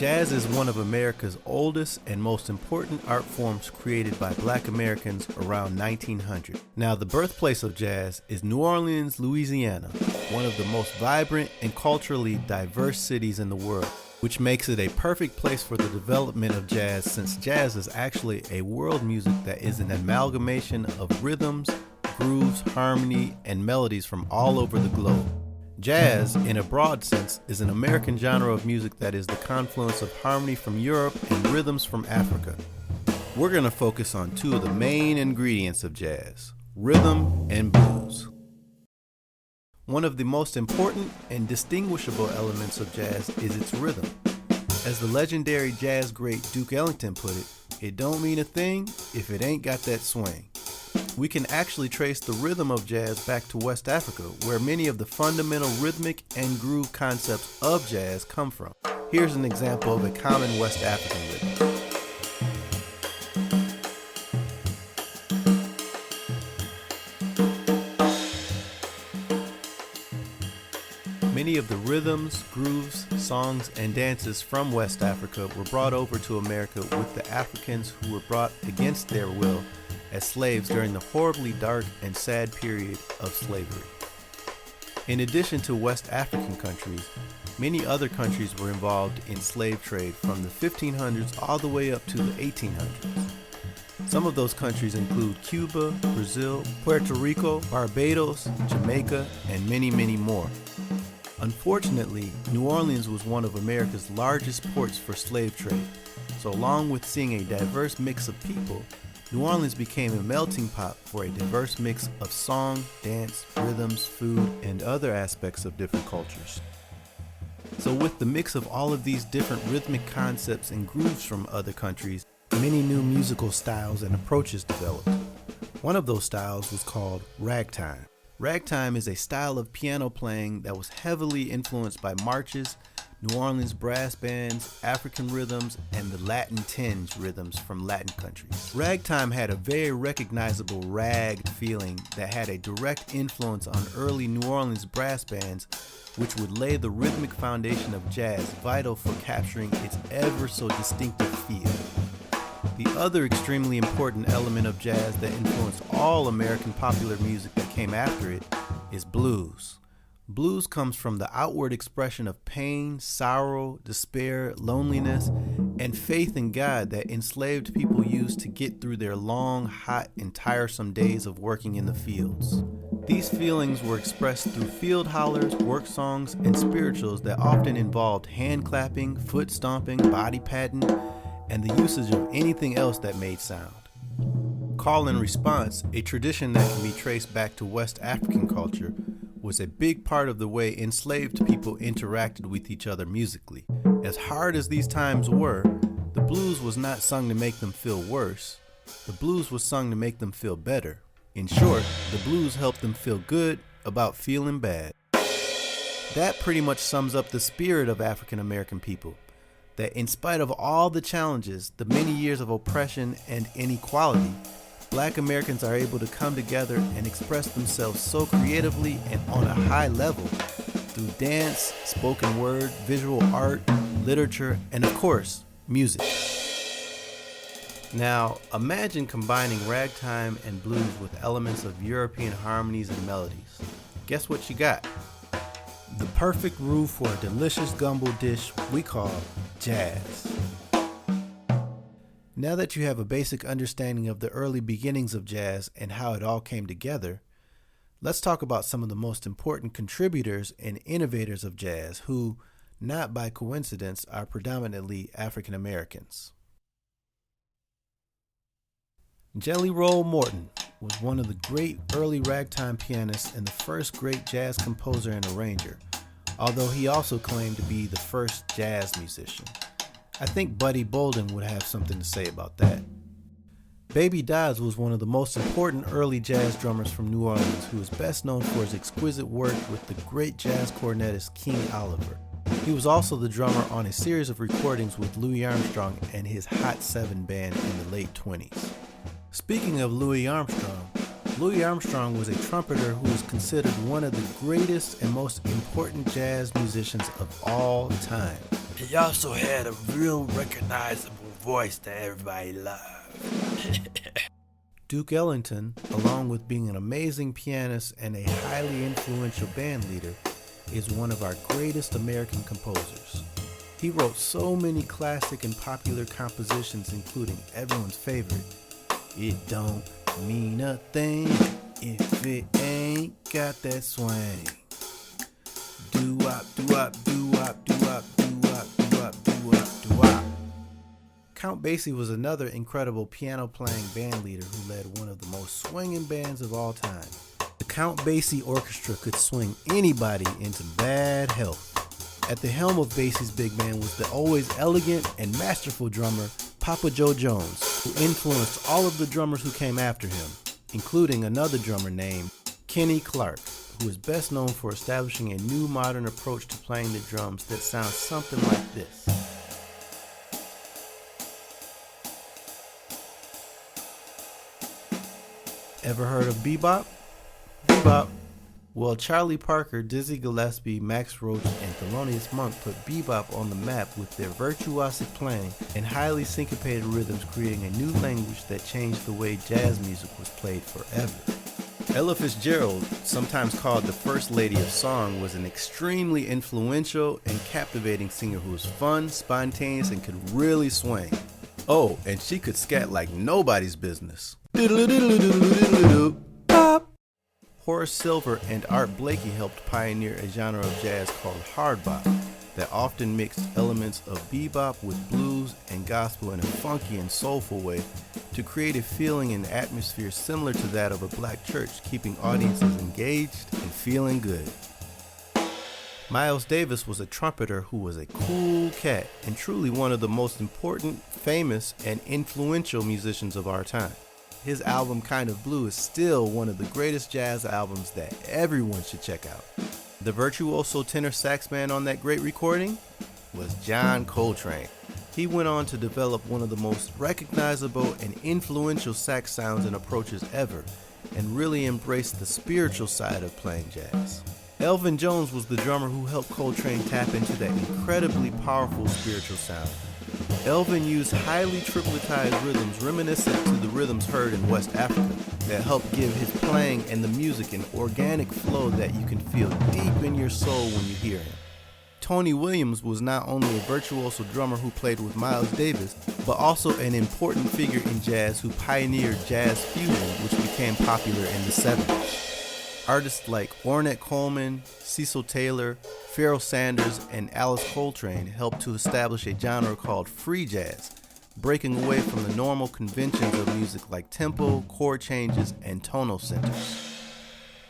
Jazz is one of America's oldest and most important art forms created by Black Americans around 1900. Now, the birthplace of jazz is New Orleans, Louisiana, one of the most vibrant and culturally diverse cities in the world, which makes it a perfect place for the development of jazz, since jazz is actually a world music that is an amalgamation of rhythms, grooves, harmony, and melodies from all over the globe. Jazz, in a broad sense, is an American genre of music that is the confluence of harmony from Europe and rhythms from Africa. We're going to focus on two of the main ingredients of jazz: rhythm and blues. One of the most important and distinguishable elements of jazz is its rhythm. As the legendary jazz great Duke Ellington put it don't mean a thing if it ain't got that swing. We can actually trace the rhythm of jazz back to West Africa, where many of the fundamental rhythmic and groove concepts of jazz come from. Here's an example of a common West African rhythm. Many of the rhythms, grooves, songs, and dances from West Africa were brought over to America with the Africans who were brought against their will as slaves during the horribly dark and sad period of slavery. In addition to West African countries, many other countries were involved in slave trade from the 1500s all the way up to the 1800s. Some of those countries include Cuba, Brazil, Puerto Rico, Barbados, Jamaica, and many, many more. Unfortunately, New Orleans was one of America's largest ports for slave trade, so along with seeing a diverse mix of people, New Orleans became a melting pot for a diverse mix of song, dance, rhythms, food, and other aspects of different cultures. So with the mix of all of these different rhythmic concepts and grooves from other countries, many new musical styles and approaches developed. One of those styles was called ragtime. Ragtime is a style of piano playing that was heavily influenced by marches, New Orleans brass bands, African rhythms, and the Latin tinge rhythms from Latin countries. Ragtime had a very recognizable rag feeling that had a direct influence on early New Orleans brass bands, which would lay the rhythmic foundation of jazz, vital for capturing its ever so distinctive feel. The other extremely important element of jazz that influenced all American popular music that came after it is blues. Blues comes from the outward expression of pain, sorrow, despair, loneliness, and faith in God that enslaved people used to get through their long, hot, and tiresome days of working in the fields. These feelings were expressed through field hollers, work songs, and spirituals that often involved hand clapping, foot stomping, body patting, and the usage of anything else that made sound. Call and response, a tradition that can be traced back to West African culture, was a big part of the way enslaved people interacted with each other musically. As hard as these times were, the blues was not sung to make them feel worse. The blues was sung to make them feel better. In short, the blues helped them feel good about feeling bad. That pretty much sums up the spirit of African American people, that in spite of all the challenges, the many years of oppression and inequality, Black Americans are able to come together and express themselves so creatively and on a high level through dance, spoken word, visual art, literature, and of course, music. Now, imagine combining ragtime and blues with elements of European harmonies and melodies. Guess what you got? The perfect roux for a delicious gumbo dish we call jazz. Now that you have a basic understanding of the early beginnings of jazz and how it all came together, let's talk about some of the most important contributors and innovators of jazz who, not by coincidence, are predominantly African Americans. Jelly Roll Morton was one of the great early ragtime pianists and the first great jazz composer and arranger, although he also claimed to be the first jazz musician. I think Buddy Bolden would have something to say about that. Baby Dodds was one of the most important early jazz drummers from New Orleans, who is best known for his exquisite work with the great jazz cornetist King Oliver. He was also the drummer on a series of recordings with Louis Armstrong and his Hot 7 band in the late 20s. Speaking of Louis Armstrong was a trumpeter who is considered one of the greatest and most important jazz musicians of all time. He also had a real recognizable voice that everybody loved. Duke Ellington, along with being an amazing pianist and a highly influential band leader, is one of our greatest American composers. He wrote so many classic and popular compositions, including everyone's favorite, "It Don't Mean a Thing If It Ain't Got That Swing." Do-wop, do-wop, do-wop, do-wop, do-wop, do-wop, do-wop, do-wop. Count Basie was another incredible piano-playing band leader who led one of the most swinging bands of all time. The Count Basie Orchestra could swing anybody into bad health. At the helm of Basie's big band was the always elegant and masterful drummer Papa Joe Jones, who influenced all of the drummers who came after him, including another drummer named Kenny Clark, who is best known for establishing a new modern approach to playing the drums that sounds something like this. Ever heard of bebop? Bebop. Well, Charlie Parker, Dizzy Gillespie, Max Roach, and Thelonious Monk put bebop on the map with their virtuosic playing and highly syncopated rhythms, creating a new language that changed the way jazz music was played forever. Ella Fitzgerald, sometimes called the First Lady of Song, was an extremely influential and captivating singer who was fun, spontaneous, and could really swing. Oh, and she could scat like nobody's business. Horace Silver and Art Blakey helped pioneer a genre of jazz called hard bop that often mixed elements of bebop with blues and gospel in a funky and soulful way to create a feeling and atmosphere similar to that of a black church, keeping audiences engaged and feeling good. Miles Davis was a trumpeter who was a cool cat and truly one of the most important, famous, and influential musicians of our time. His album Kind of Blue is still one of the greatest jazz albums that everyone should check out. The virtuoso tenor sax man on that great recording was John Coltrane. He went on to develop one of the most recognizable and influential sax sounds and approaches ever, and really embraced the spiritual side of playing jazz. Elvin Jones was the drummer who helped Coltrane tap into that incredibly powerful spiritual sound. Elvin used highly tripletized rhythms reminiscent to the rhythms heard in West Africa that helped give his playing and the music an organic flow that you can feel deep in your soul when you hear him. Tony Williams was not only a virtuoso drummer who played with Miles Davis, but also an important figure in jazz who pioneered jazz fusion, which became popular in the 70s. Artists like Ornette Coleman, Cecil Taylor, Pharoah Sanders, and Alice Coltrane helped to establish a genre called free jazz, breaking away from the normal conventions of music like tempo, chord changes, and tonal centers.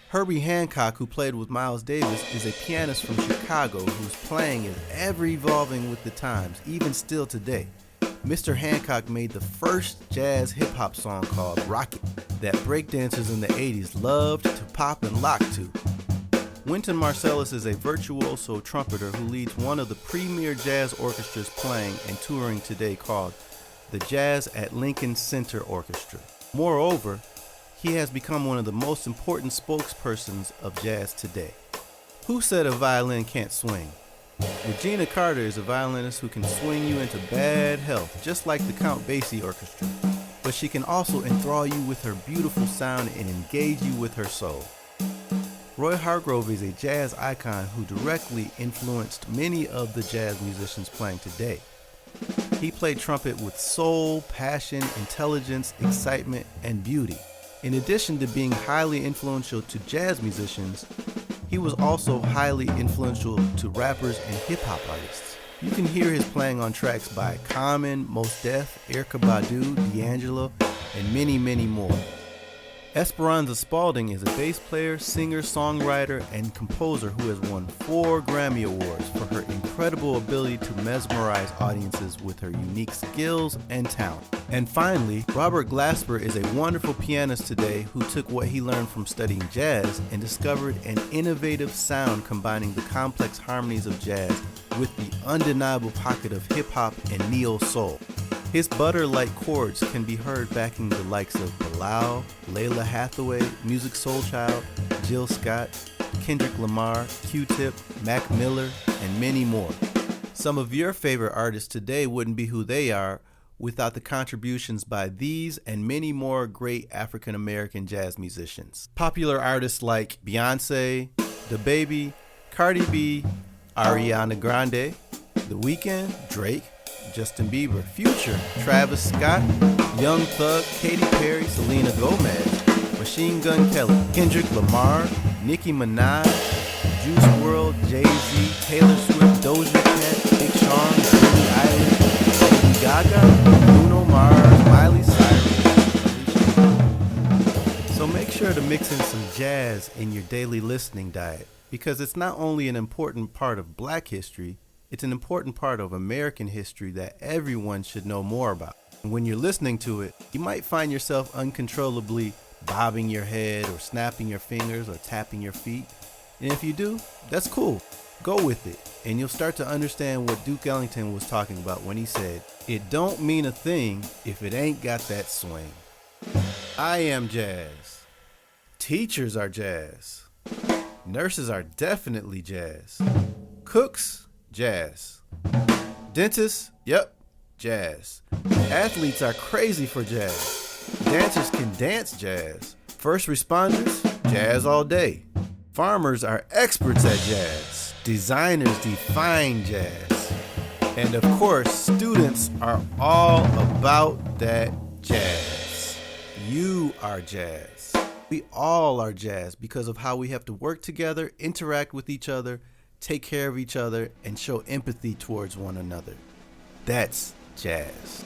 Herbie Hancock, who played with Miles Davis, is a pianist from Chicago whose playing is ever evolving with the times, even still today. Mr. Hancock made the first jazz hip-hop song called Rocket that breakdancers in the 80s loved to pop and lock to. Wynton Marsalis is a virtuoso trumpeter who leads one of the premier jazz orchestras playing and touring today called the Jazz at Lincoln Center Orchestra. Moreover, he has become one of the most important spokespersons of jazz today. Who said a violin can't swing? Regina Carter is a violinist who can swing you into bad health, just like the Count Basie Orchestra, but she can also enthrall you with her beautiful sound and engage you with her soul. Roy Hargrove is a jazz icon who directly influenced many of the jazz musicians playing today. He played trumpet with soul, passion, intelligence, excitement, and beauty. In addition to being highly influential to jazz musicians, he was also highly influential to rappers and hip-hop artists. You can hear his playing on tracks by Common, Mos Def, Erykah Badu, D'Angelo, and many, many more. Esperanza Spalding is a bass player, singer, songwriter, and composer who has won 4 Grammy Awards for her incredible ability to mesmerize audiences with her unique skills and talent. And finally, Robert Glasper is a wonderful pianist today who took what he learned from studying jazz and discovered an innovative sound combining the complex harmonies of jazz with the undeniable pocket of hip-hop and neo-soul. His butter-like chords can be heard backing the likes of Bilal, Layla Hathaway, Musiq Soulchild, Jill Scott, Kendrick Lamar, Q-Tip, Mac Miller, and many more. Some of your favorite artists today wouldn't be who they are without the contributions by these and many more great African American jazz musicians. Popular artists like Beyonce, DaBaby, Cardi B, Ariana Grande, The Weeknd, Drake, Justin Bieber, Future, Travis Scott, Young Thug, Katy Perry, Selena Gomez, Machine Gun Kelly, Kendrick Lamar, Nicki Minaj, Juice WRLD, Jay-Z, Taylor Swift, Doja Cat, Big Sean, Billie Eilish, Lady Gaga, Bruno Mars, Miley Cyrus. So make sure to mix in some jazz in your daily listening diet, because it's not only an important part of Black history, it's an important part of American history that everyone should know more about. And when you're listening to it, you might find yourself uncontrollably bobbing your head or snapping your fingers or tapping your feet. And if you do, that's cool. Go with it, and you'll start to understand what Duke Ellington was talking about when he said, "It don't mean a thing if it ain't got that swing." I am jazz. Teachers are jazz. Nurses are definitely jazz. Cooks, jazz. Dentists, yep, jazz. Athletes are crazy for jazz. Dancers can dance jazz. First responders, jazz all day. Farmers are experts at jazz. Designers define jazz. And of course, students are all about that jazz. You are jazz. We all are jazz because of how we have to work together, interact with each other, take care of each other, and show empathy towards one another. That's jazz.